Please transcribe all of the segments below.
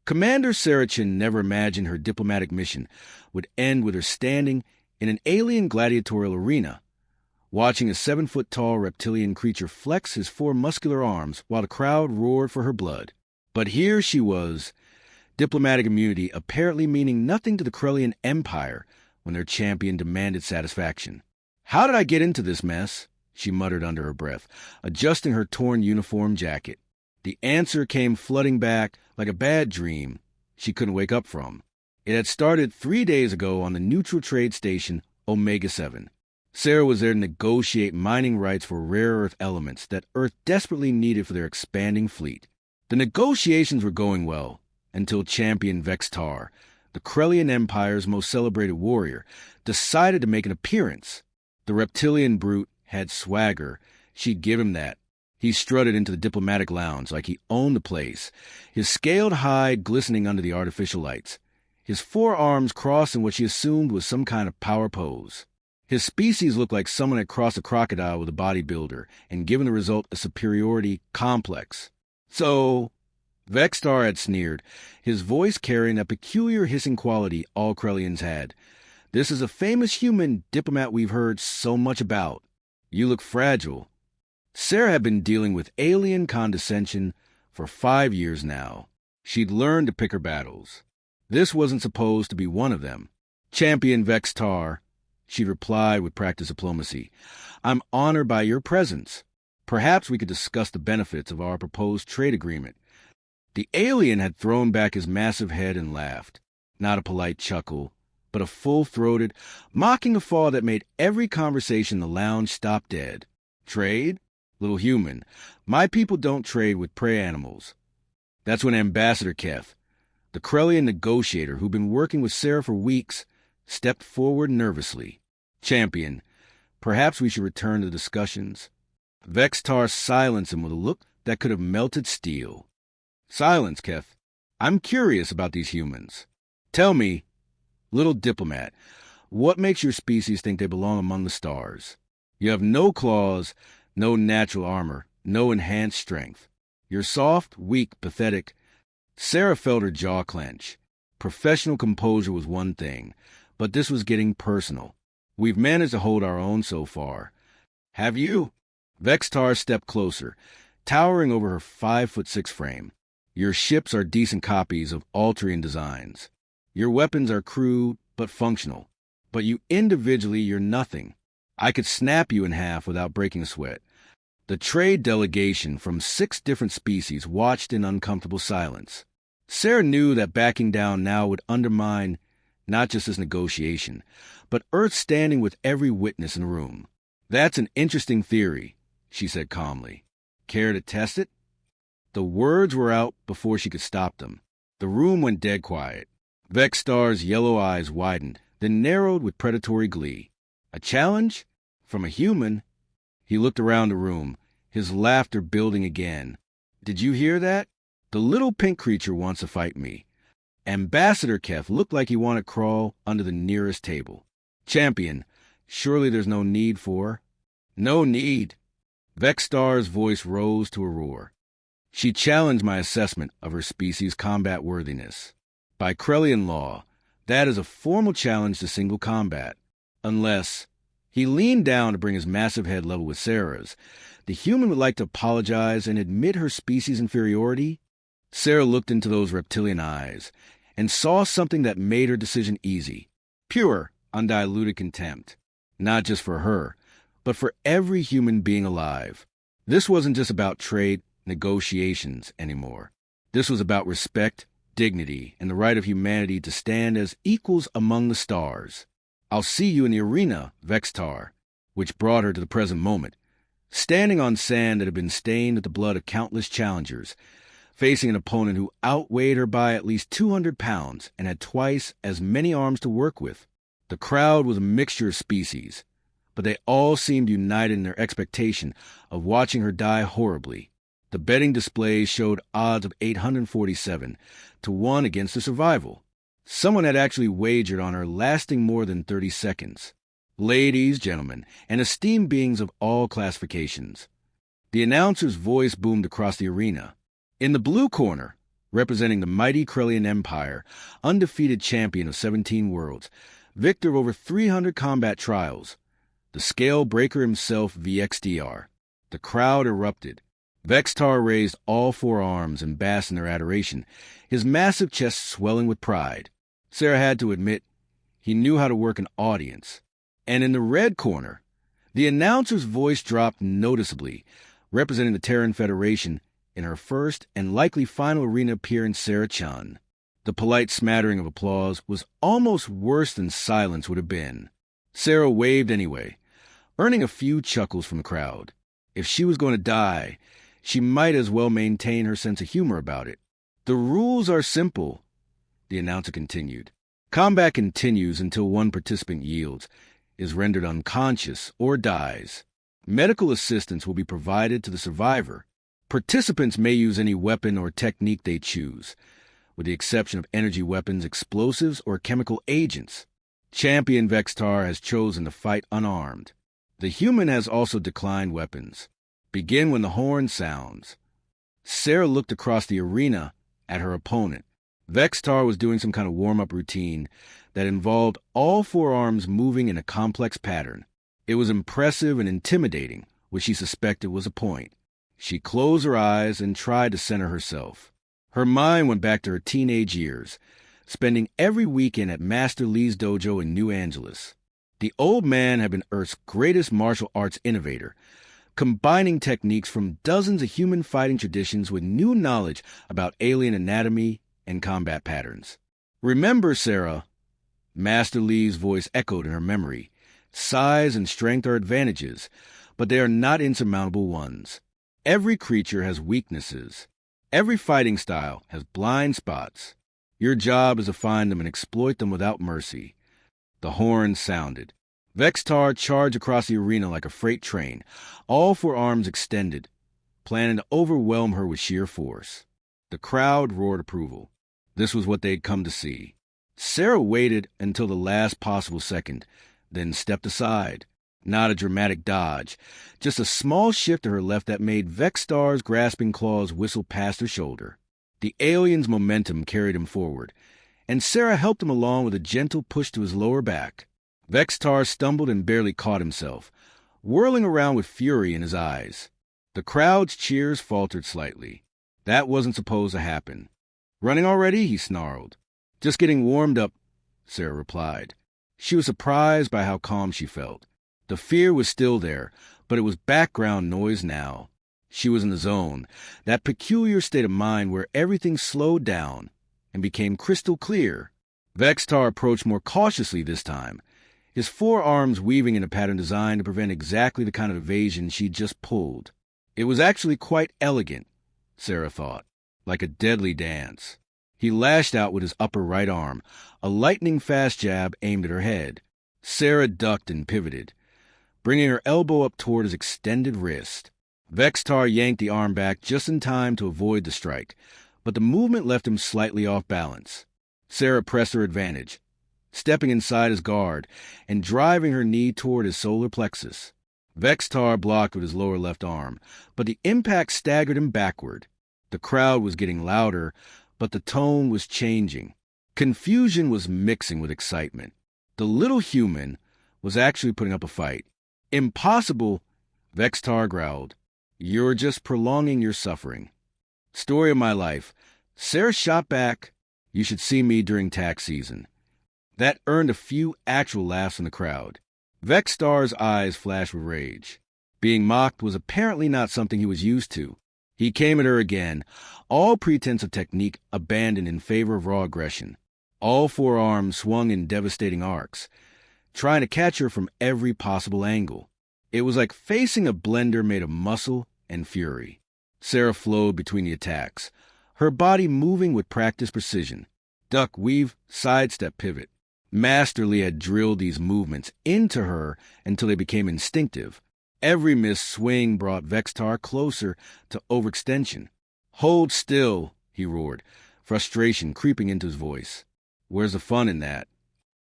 Commander Sarah Chen never imagined her diplomatic mission would end with her standing in an alien gladiatorial arena, watching a 7-foot-tall reptilian creature flex his 4 muscular arms while the crowd roared for her blood. But here she was, diplomatic immunity apparently meaning nothing to the Corellian Empire when their champion demanded satisfaction. "How did I get into this mess?" she muttered under her breath, adjusting her torn uniform jacket. The answer came flooding back like a bad dream she couldn't wake up from. It had started 3 days ago on the neutral trade station Omega-7. Sarah was there to negotiate mining rights for rare earth elements that Earth desperately needed for their expanding fleet. The negotiations were going well until Champion Vex'tar, the Corellian Empire's most celebrated warrior, decided to make an appearance. The reptilian brute had swagger. She'd give him that. He strutted into the diplomatic lounge like he owned the place, his scaled hide glistening under the artificial lights, his 4 arms crossed in what she assumed was some kind of power pose. His species looked like someone had crossed a crocodile with a bodybuilder and given the result a superiority complex. "So," Vex'tar had sneered, his voice carrying that peculiar hissing quality all Corellians had. "This is a famous human diplomat we've heard so much about. You look fragile." Sarah had been dealing with alien condescension for 5 years now. She'd learned to pick her battles. This wasn't supposed to be one of them. "Champion Vex'tar," she replied with practiced diplomacy, "I'm honored by your presence. Perhaps we could discuss the benefits of our proposed trade agreement." The alien had thrown back his massive head and laughed. Not a polite chuckle, but a full-throated, mocking guffaw that made every conversation in the lounge stop dead. "Trade? Little human, my people don't trade with prey animals." That's when Ambassador Keth, the Corellian negotiator who'd been working with Sarah for weeks, stepped forward nervously. "Champion, perhaps we should return to the discussions." Vex'tar silenced him with a look that could have melted steel. "Silence, Keth. I'm curious about these humans. Tell me, little diplomat, what makes your species think they belong among the stars? You have no claws, no natural armor, no enhanced strength. You're soft, weak, pathetic." Sarah felt her jaw clench. Professional composure was one thing, but this was getting personal. "We've managed to hold our own so far. Have you?" Vex'tar stepped closer, towering over her 5'6" frame. "Your ships are decent copies of Altrian designs. Your weapons are crude but functional. But you individually, you're nothing. I could snap you in half without breaking a sweat." The trade delegation from 6 different species watched in uncomfortable silence. Sarah knew that backing down now would undermine not just this negotiation, but Earth's standing with every witness in the room. "That's an interesting theory," she said calmly. "Care to test it?" The words were out before she could stop them. The room went dead quiet. Vex'tar's yellow eyes widened, then narrowed with predatory glee. "A challenge? From a human?" He looked around the room, his laughter building again. "Did you hear that? The little pink creature wants to fight me." Ambassador Keth looked like he wanted to crawl under the nearest table. "Champion, surely there's no need for—" "No need." Vex'tar's voice rose to a roar. She challenged my assessment of her species' combat worthiness. By Corellian law, that is a formal challenge to single combat. Unless— He leaned down to bring his massive head level with Sarah's. The human would like to apologize and admit her species' inferiority. Sarah looked into those reptilian eyes and saw something that made her decision easy. Pure, undiluted contempt. Not just for her, but for every human being alive. This wasn't just about trade negotiations anymore. This was about respect, dignity, and the right of humanity to stand as equals among the stars. "I'll see you in the arena, Vex'tar," which brought her to the present moment, standing on sand that had been stained with the blood of countless challengers, facing an opponent who outweighed her by at least 200 pounds and had twice as many arms to work with. The crowd was a mixture of species, but they all seemed united in their expectation of watching her die horribly. The betting displays showed odds of 847 to 1 against her survival. Someone had actually wagered on her lasting more than 30 seconds. Ladies, gentlemen, and esteemed beings of all classifications. The announcer's voice boomed across the arena. "In the blue corner, representing the mighty Krellian Empire, undefeated champion of 17 worlds, victor of over 300 combat trials, the scale breaker himself, Vex'tar. The crowd erupted. Vex'tar raised all four arms and basked in their adoration, his massive chest swelling with pride. Sarah had to admit he knew how to work an audience. And in the red corner, the announcer's voice dropped noticeably, representing the Terran Federation in her first and likely final arena appearance, Sarah Chen. The polite smattering of applause was almost worse than silence would have been. Sarah waved anyway, earning a few chuckles from the crowd. If she was going to die, she might as well maintain her sense of humor about it. The rules are simple, the announcer continued. Combat continues until one participant yields, is rendered unconscious, or dies. Medical assistance will be provided to the survivor. Participants may use any weapon or technique they choose, with the exception of energy weapons, explosives, or chemical agents. Champion Vex'tar has chosen to fight unarmed. The human has also declined weapons. Begin when the horn sounds. Sarah looked across the arena at her opponent. Vex'tar was doing some kind of warm-up routine that involved all four arms moving in a complex pattern. It was impressive and intimidating, which she suspected was a point. She closed her eyes and tried to center herself. Her mind went back to her teenage years, spending every weekend at Master Lee's dojo in New Angeles. The old man had been Earth's greatest martial arts innovator, combining techniques from dozens of human fighting traditions with new knowledge about alien anatomy and combat patterns. Remember, Sarah, Master Lee's voice echoed in her memory. Size and strength are advantages, but they are not insurmountable ones. Every creature has weaknesses. Every fighting style has blind spots. Your job is to find them and exploit them without mercy. The horn sounded. Vex'tar charged across the arena like a freight train, all four arms extended, planning to overwhelm her with sheer force. The crowd roared approval. This was what they'd come to see. Sarah waited until the last possible second, then stepped aside. Not a dramatic dodge, just a small shift to her left that made Vex'tar's grasping claws whistle past her shoulder. The alien's momentum carried him forward, and Sarah helped him along with a gentle push to his lower back. Vex'tar stumbled and barely caught himself, whirling around with fury in his eyes. The crowd's cheers faltered slightly. That wasn't supposed to happen. "Running already?" he snarled. "Just getting warmed up," Sarah replied. She was surprised by how calm she felt. The fear was still there, but it was background noise now. She was in the zone, that peculiar state of mind where everything slowed down and became crystal clear. Vex'tar approached more cautiously this time, his forearms weaving in a pattern designed to prevent exactly the kind of evasion she'd just pulled. It was actually quite elegant, Sarah thought, like a deadly dance. He lashed out with his upper right arm, a lightning-fast jab aimed at her head. Sarah ducked and pivoted, bringing her elbow up toward his extended wrist. Vex'tar yanked the arm back just in time to avoid the strike, but the movement left him slightly off balance. Sarah pressed her advantage, stepping inside his guard and driving her knee toward his solar plexus. Vex'tar blocked with his lower left arm, but the impact staggered him backward. The crowd was getting louder, but the tone was changing. Confusion was mixing with excitement. The little human was actually putting up a fight. "Impossible," Vex'tar growled. "You're just prolonging your suffering." Story of my life. Sarah shot back, "You should see me during tax season." That earned a few actual laughs from the crowd. Vex'tar's eyes flashed with rage. Being mocked was apparently not something he was used to. He came at her again, all pretense of technique abandoned in favor of raw aggression. All four arms swung in devastating arcs, trying to catch her from every possible angle. It was like facing a blender made of muscle and fury. Sarah flowed between the attacks, her body moving with practiced precision. Duck, weave, sidestep, pivot. Master Lee had drilled these movements into her until they became instinctive. Every missed swing brought Vex'tar closer to overextension. "Hold still," he roared, frustration creeping into his voice. "Where's the fun in that?"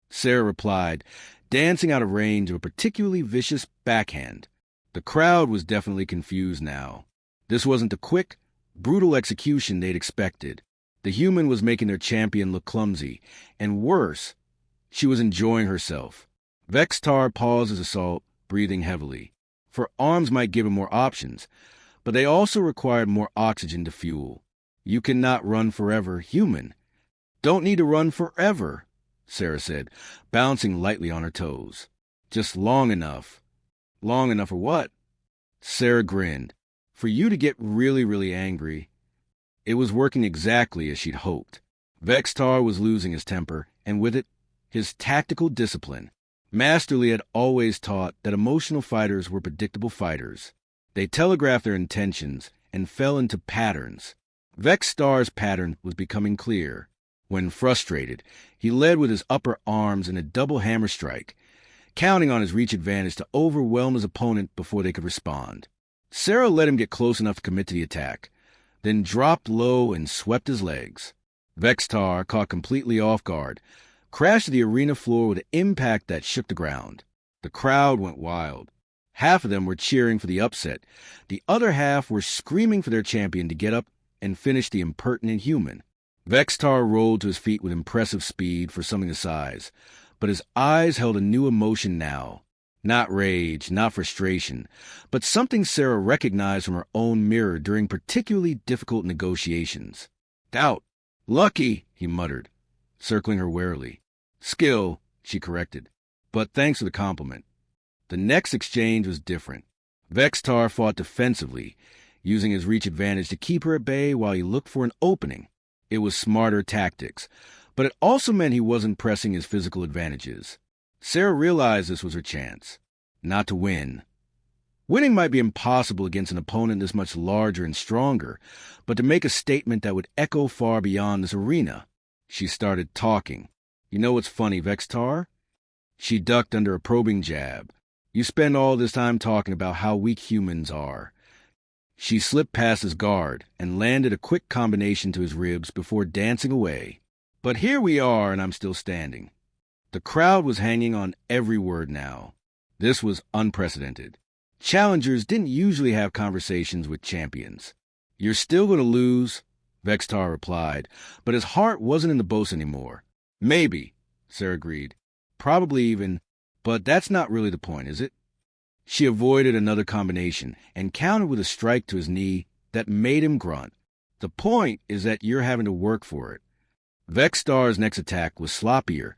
Sarah replied, dancing out of range of a particularly vicious backhand. The crowd was definitely confused now. This wasn't the quick, brutal execution they'd expected. The human was making their champion look clumsy, and worse, she was enjoying herself. Vex'tar paused his assault, breathing heavily. For arms might give him more options, but they also required more oxygen to fuel. You cannot run forever, human. Don't need to run forever, Sarah said, bouncing lightly on her toes. Just long enough. Long enough for what? Sarah grinned. For you to get really, really angry. It was working exactly as she'd hoped. Vex'tar was losing his temper, and with it, his tactical discipline. Masterly had always taught that emotional fighters were predictable fighters. They telegraphed their intentions and fell into patterns. Vex'tar's pattern was becoming clear. When frustrated, he led with his upper arms in a double hammer strike, counting on his reach advantage to overwhelm his opponent before they could respond. Sarah let him get close enough to commit to the attack, then dropped low and swept his legs. Vex'tar, caught completely off guard, crashed to the arena floor with an impact that shook the ground. The crowd went wild. Half of them were cheering for the upset. The other half were screaming for their champion to get up and finish the impertinent human. Vex'tar rolled to his feet with impressive speed for something the size, but his eyes held a new emotion now. Not rage, not frustration, but something Sarah recognized from her own mirror during particularly difficult negotiations. Doubt. Lucky, he muttered, circling her warily. Skill, she corrected, but thanks for the compliment. The next exchange was different. Vex'tar fought defensively, using his reach advantage to keep her at bay while he looked for an opening. It was smarter tactics, but it also meant he wasn't pressing his physical advantages. Sarah realized this was her chance. Not to win. Winning might be impossible against an opponent this much larger and stronger, but to make a statement that would echo far beyond this arena. She started talking. You know what's funny, Vex'tar? She ducked under a probing jab. You spend all this time talking about how weak humans are. She slipped past his guard and landed a quick combination to his ribs before dancing away. But here we are, and I'm still standing. The crowd was hanging on every word now. This was unprecedented. Challengers didn't usually have conversations with champions. You're still going to lose, Vex'tar replied, but his heart wasn't in the boast anymore. Maybe, Sarah agreed. Probably even, but that's not really the point, is it? She avoided another combination and countered with a strike to his knee that made him grunt. The point is that you're having to work for it. Vex'tar's next attack was sloppier,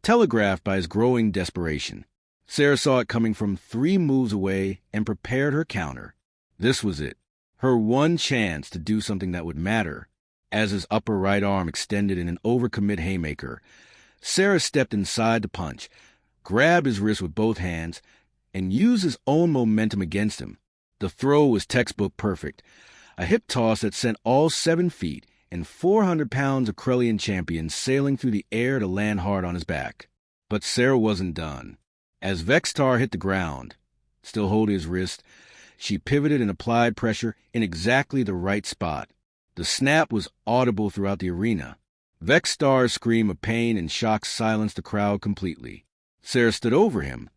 telegraphed by his growing desperation. Sarah saw it coming from 3 moves away and prepared her counter. This was it, her one chance to do something that would matter. As his upper right arm extended in an overcommit haymaker, Sarah stepped inside to punch, grabbed his wrist with both hands, and used his own momentum against him. The throw was textbook perfect, a hip toss that sent all 7 feet and 400 pounds of Krellian champion sailing through the air to land hard on his back. But Sarah wasn't done. As Vex'tar hit the ground, still holding his wrist, she pivoted and applied pressure in exactly the right spot. The snap was audible throughout the arena. Vex'tar's scream of pain and shock silenced the crowd completely. Sarah stood over him,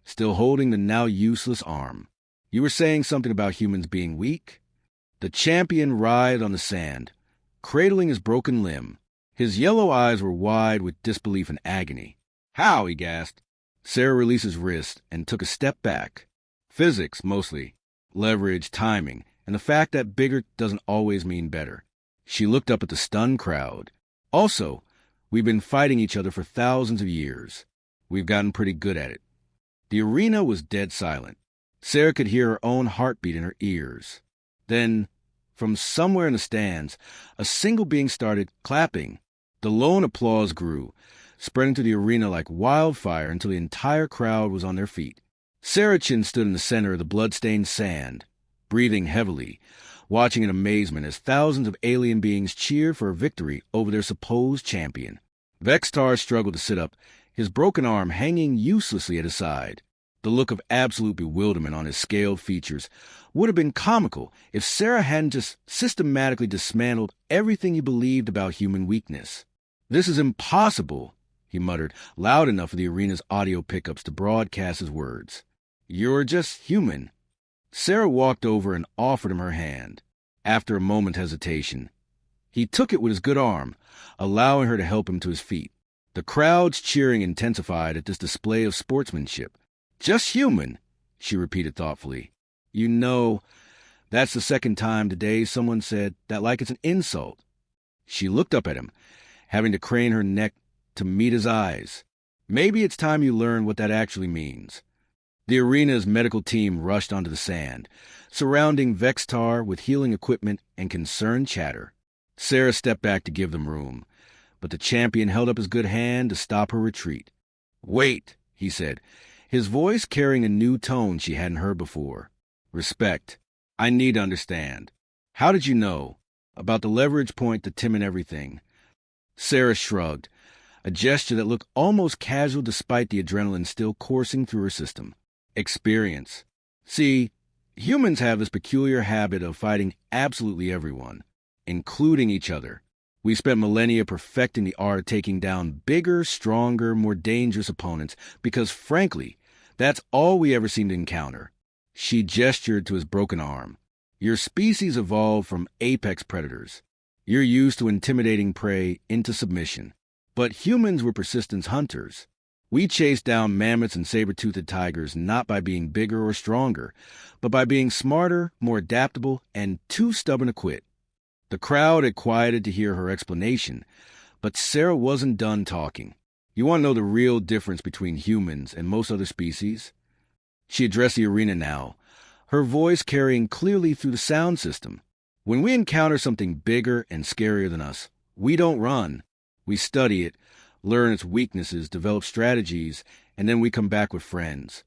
still holding the now useless arm. You were saying something about humans being weak? The champion writhed on the sand, cradling his broken limb. His yellow eyes were wide with disbelief and agony. How? He gasped. Sarah released his wrist and took a step back. Physics, mostly. Leverage, timing, and the fact that bigger doesn't always mean better. She looked up at the stunned crowd. Also, we've been fighting each other for thousands of years. We've gotten pretty good at it. The arena was dead silent. Sarah could hear her own heartbeat in her ears. Then, from somewhere in the stands, a single being started clapping. The lone applause grew, spreading through the arena like wildfire until the entire crowd was on their feet. Sarah Chen stood in the center of the blood-stained sand, breathing heavily, watching in amazement as thousands of alien beings cheered for a victory over their supposed champion. Vex'tar struggled to sit up, his broken arm hanging uselessly at his side. The look of absolute bewilderment on his scaled features would have been comical if Sarah hadn't just systematically dismantled everything he believed about human weakness. This is impossible, he muttered, loud enough for the arena's audio pickups to broadcast his words. You're just human. Sarah walked over and offered him her hand. After a moment's hesitation, He took it with his good arm, allowing her to help him to his feet. The crowd's cheering intensified at this display of sportsmanship. "Just human," she repeated thoughtfully. "You know, that's the second time today someone said that like it's an insult." She looked up at him, having to crane her neck to meet his eyes. "Maybe it's time you learn what that actually means." The arena's medical team rushed onto the sand, surrounding Vex'tar with healing equipment and concerned chatter. Sarah stepped back to give them room, but the champion held up his good hand to stop her retreat. "Wait," he said, his voice carrying a new tone she hadn't heard before. "Respect. I need to understand. How did you know? About the leverage point to Tim and everything?" Sarah shrugged, a gesture that looked almost casual despite the adrenaline still coursing through her system. "Experience. See, humans have this peculiar habit of fighting absolutely everyone, including each other. We spent millennia perfecting the art of taking down bigger, stronger, more dangerous opponents because, frankly, that's all we ever seem to encounter." She gestured to his broken arm. "Your species evolved from apex predators. You're used to intimidating prey into submission. But humans were persistence hunters. We chased down mammoths and saber-toothed tigers not by being bigger or stronger, but by being smarter, more adaptable, and too stubborn to quit." The crowd had quieted to hear her explanation, but Sarah wasn't done talking. "You want to know the real difference between humans and most other species?" She addressed the arena now, her voice carrying clearly through the sound system. "When we encounter something bigger and scarier than us, we don't run. We study it, learn its weaknesses, develop strategies, and then we come back with friends."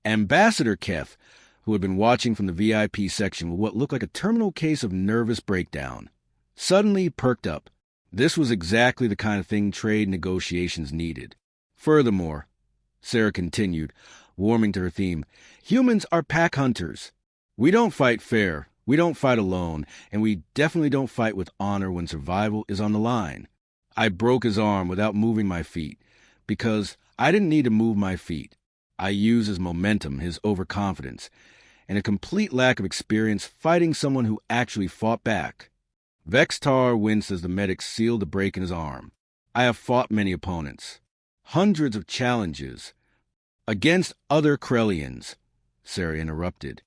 Ambassador Keth, who had been watching from the VIP section with what looked like a terminal case of nervous breakdown, suddenly perked up. This was exactly the kind of thing trade negotiations needed. "Furthermore," Sarah continued, warming to her theme, "humans are pack hunters. We don't fight fair, we don't fight alone, and we definitely don't fight with honor when survival is on the line." I broke his arm without moving my feet, because I didn't need to move my feet. I used his momentum, his overconfidence, and a complete lack of experience fighting someone who actually fought back. Vex'tar winced as the medic sealed the break in his arm. "I have fought many opponents, hundreds of challenges, against other Krellians," Sarah interrupted,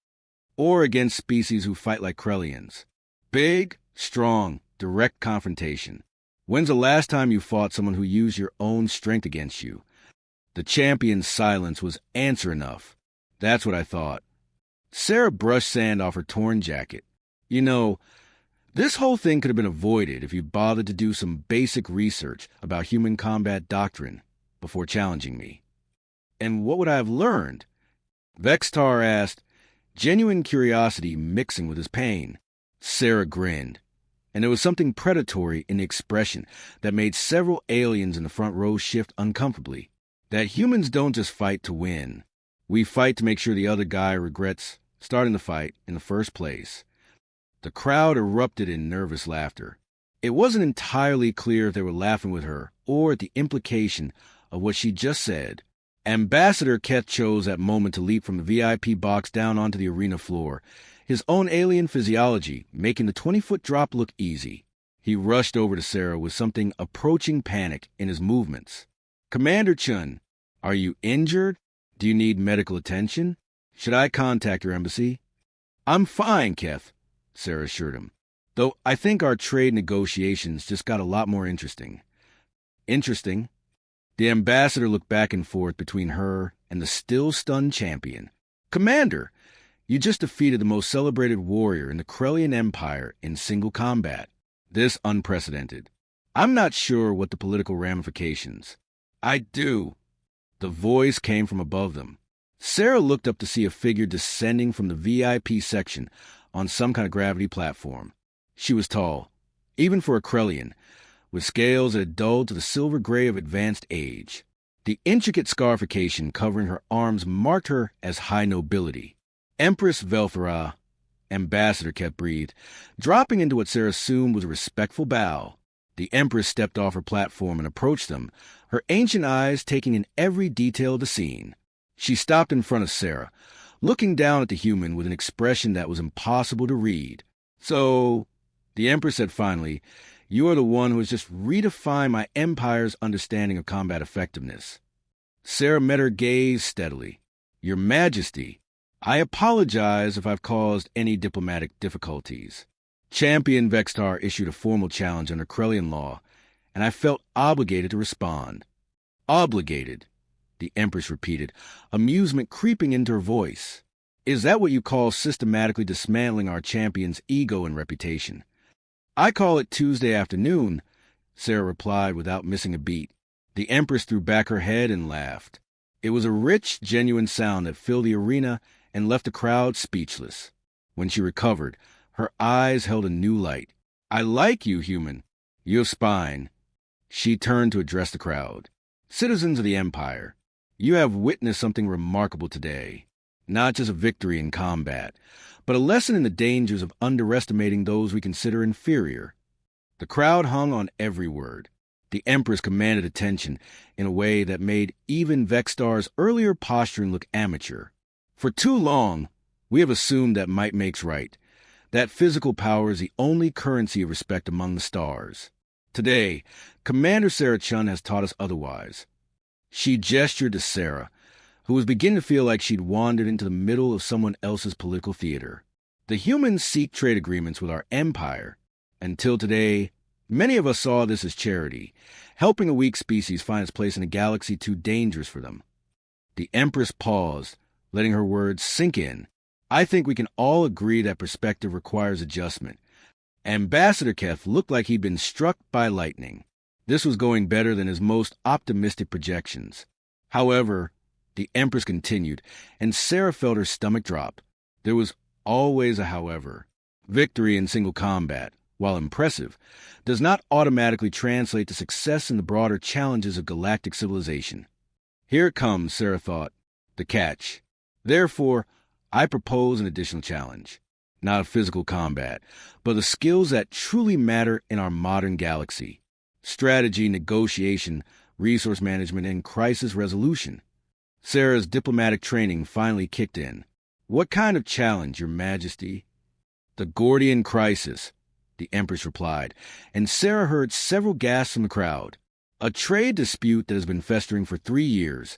"or against species who fight like Krellians. Big, strong, direct confrontation. When's the last time you fought someone who used your own strength against you?" The champion's silence was answer enough. "That's what I thought." Sarah brushed sand off her torn jacket. "You know, this whole thing could have been avoided if you bothered to do some basic research about human combat doctrine before challenging me." "And what would I have learned?" Vex'tar asked, genuine curiosity mixing with his pain. Sarah grinned, and there was something predatory in the expression that made several aliens in the front row shift uncomfortably. "That humans don't just fight to win. We fight to make sure the other guy regrets starting the fight in the first place." The crowd erupted in nervous laughter. It wasn't entirely clear if they were laughing with her or at the implication of what she just said. Ambassador Keth chose that moment to leap from the VIP box down onto the arena floor, his own alien physiology making the 20-foot drop look easy. He rushed over to Sarah with something approaching panic in his movements. "Commander Chen, are you injured? Do you need medical attention? Should I contact your embassy?" "I'm fine, Keth," Sarah assured him, "though I think our trade negotiations just got a lot more interesting." "Interesting?" The ambassador looked back and forth between her and the still-stunned champion. "Commander, you just defeated the most celebrated warrior in the Krellian Empire in single combat. This unprecedented. I'm not sure what the political ramifications." "I do." The voice came from above them. Sarah looked up to see a figure descending from the VIP section on some kind of gravity platform. She was tall, even for a Krellian, with scales that had dulled to the silver gray of advanced age. The intricate scarification covering her arms marked her as high nobility. "Empress Vex'tar," Ambassador Keth breathed, dropping into what Sarah assumed was a respectful bow. The Empress stepped off her platform and approached them, her ancient eyes taking in every detail of the scene. She stopped in front of Sarah, looking down at the human with an expression that was impossible to read. "So, The Empress said finally, "You are the one who has just redefined my empire's understanding of combat effectiveness." Sarah met her gaze steadily. "Your Majesty, I apologize if I've caused any diplomatic difficulties. Champion Vex'tar issued a formal challenge under Krellian law, and I felt obligated to respond." "Obligated," the Empress repeated, amusement creeping into her voice. "Is that what you call systematically dismantling our champion's ego and reputation?" "I call it Tuesday afternoon," Sarah replied without missing a beat. The Empress threw back her head and laughed. It was a rich, genuine sound that filled the arena and left the crowd speechless. When she recovered, her eyes held a new light. "I like you, human. You have spine." She turned to address the crowd. "Citizens of the Empire, you have witnessed something remarkable today. Not just a victory in combat, but a lesson in the dangers of underestimating those we consider inferior." The crowd hung on every word. The Empress commanded attention in a way that made even Vex'tar's earlier posturing look amateur. "For too long, we have assumed that might makes right, that physical power is the only currency of respect among the stars. Today, Commander Sarah Chen has taught us otherwise." She gestured to Sarah, who was beginning to feel like she'd wandered into the middle of someone else's political theater. "The humans seek trade agreements with our empire. Until today, many of us saw this as charity, helping a weak species find its place in a galaxy too dangerous for them." The Empress paused, letting her words sink in. "I think we can all agree that perspective requires adjustment." Ambassador Keth looked like he'd been struck by lightning. This was going better than his most optimistic projections. However, the Empress continued, and Sarah felt her stomach drop. There was always a however. Victory in single combat, while impressive, does not automatically translate to success in the broader challenges of galactic civilization. Here it comes, Sarah thought, the catch. Therefore, I propose an additional challenge. Not of physical combat, but the skills that truly matter in our modern galaxy. Strategy, negotiation, resource management, and crisis resolution. Sarah's diplomatic training finally kicked in. "What kind of challenge, Your Majesty?" "The Gordian crisis," the Empress replied, and Sarah heard several gasps from the crowd. "A trade dispute that has been festering for 3 years,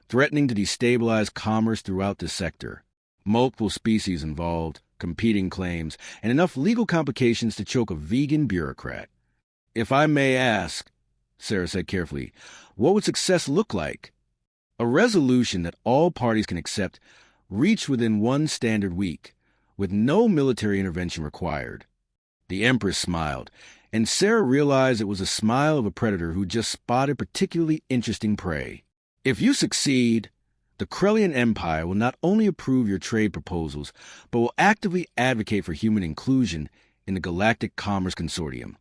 threatening to destabilize commerce throughout this sector. Multiple species involved, competing claims, and enough legal complications to choke a vegan bureaucrat." "If I may ask," Sarah said carefully, "what would success look like?" "A resolution that all parties can accept, reached within one standard week, with no military intervention required." The Empress smiled, and Sarah realized it was a smile of a predator who just spotted particularly interesting prey. "If you succeed, the Krellian Empire will not only approve your trade proposals, but will actively advocate for human inclusion in the Galactic Commerce Consortium."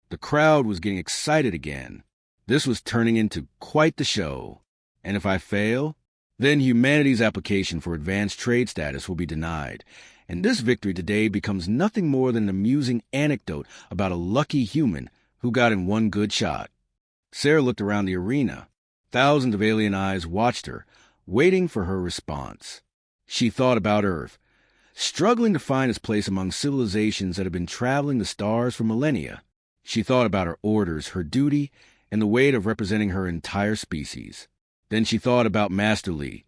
The crowd was getting excited again. This was turning into quite the show. "And if I fail, then humanity's application for advanced trade status will be denied, and this victory today becomes nothing more than an amusing anecdote about a lucky human who got in one good shot." Sarah looked around the arena. Thousands of alien eyes watched her, waiting for her response. She thought about Earth, struggling to find its place among civilizations that have been traveling the stars for millennia. She thought about her orders, her duty, and the weight of representing her entire species. Then she thought about Master Li,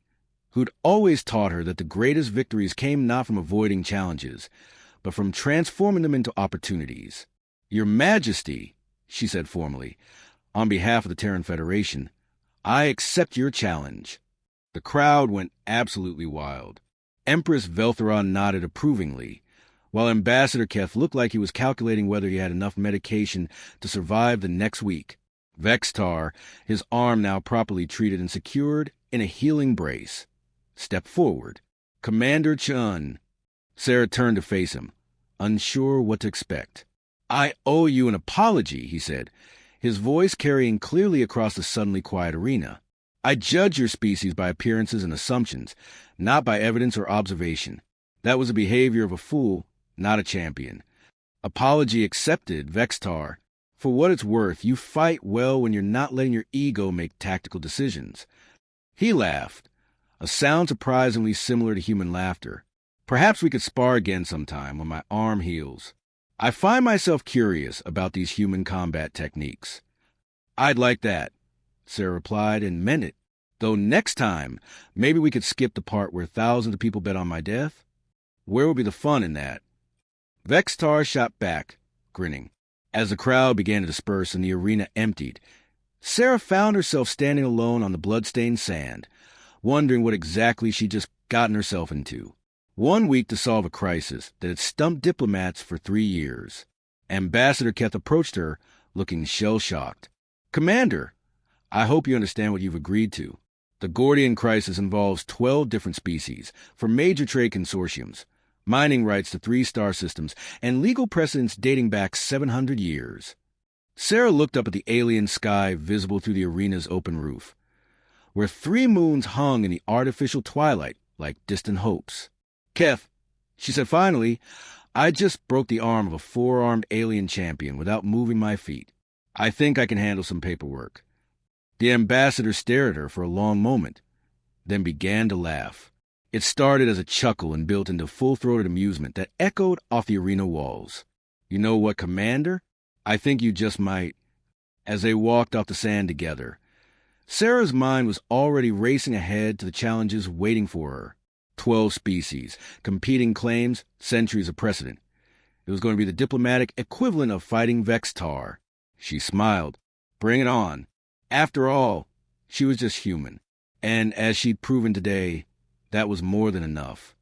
who'd always taught her that the greatest victories came not from avoiding challenges, but from transforming them into opportunities. "Your Majesty," she said formally, "on behalf of the Terran Federation, I accept your challenge." The crowd went absolutely wild. Empress Veltheron nodded approvingly, while Ambassador Keth looked like he was calculating whether he had enough medication to survive the next week. Vex'tar, his arm now properly treated and secured in a healing brace, stepped forward. "Commander Chen." Sarah turned to face him, unsure what to expect. "I owe you an apology," he said, his voice carrying clearly across the suddenly quiet arena. "I judge your species by appearances and assumptions, not by evidence or observation. That was the behavior of a fool, not a champion. Apology accepted, Vex'tar. For what it's worth, you fight well when you're not letting your ego make tactical decisions." He laughed, a sound surprisingly similar to human laughter. "Perhaps we could spar again sometime when my arm heals." I find myself curious about these human combat techniques. I'd like that, Sarah replied, and meant it. Though next time, maybe we could skip the part where thousands of people bet on my death. Where would be the fun in that? Vex'tar shot back, grinning. As the crowd began to disperse and the arena emptied, Sarah found herself standing alone on the blood-stained sand, wondering what exactly she'd just gotten herself into. 1 week to solve a crisis that had stumped diplomats for 3 years. Ambassador Keth approached her, looking shell-shocked. Commander, I hope you understand what you've agreed to. The Gordian crisis involves 12 different species for major trade consortiums, mining rights to 3 star systems, and legal precedents dating back 700 years. Sarah looked up at the alien sky visible through the arena's open roof, where 3 moons hung in the artificial twilight like distant hopes. Keth, she said finally, I just broke the arm of a 4-armed alien champion without moving my feet. I think I can handle some paperwork. The ambassador stared at her for a long moment, then began to laugh. It started as a chuckle and built into full-throated amusement that echoed off the arena walls. You know what, Commander? I think you just might. As they walked off the sand together, Sarah's mind was already racing ahead to the challenges waiting for her. 12 species, competing claims, centuries of precedent. It was going to be the diplomatic equivalent of fighting Vex'tar. She smiled. Bring it on. After all, she was just human. And as she'd proven today, that was more than enough.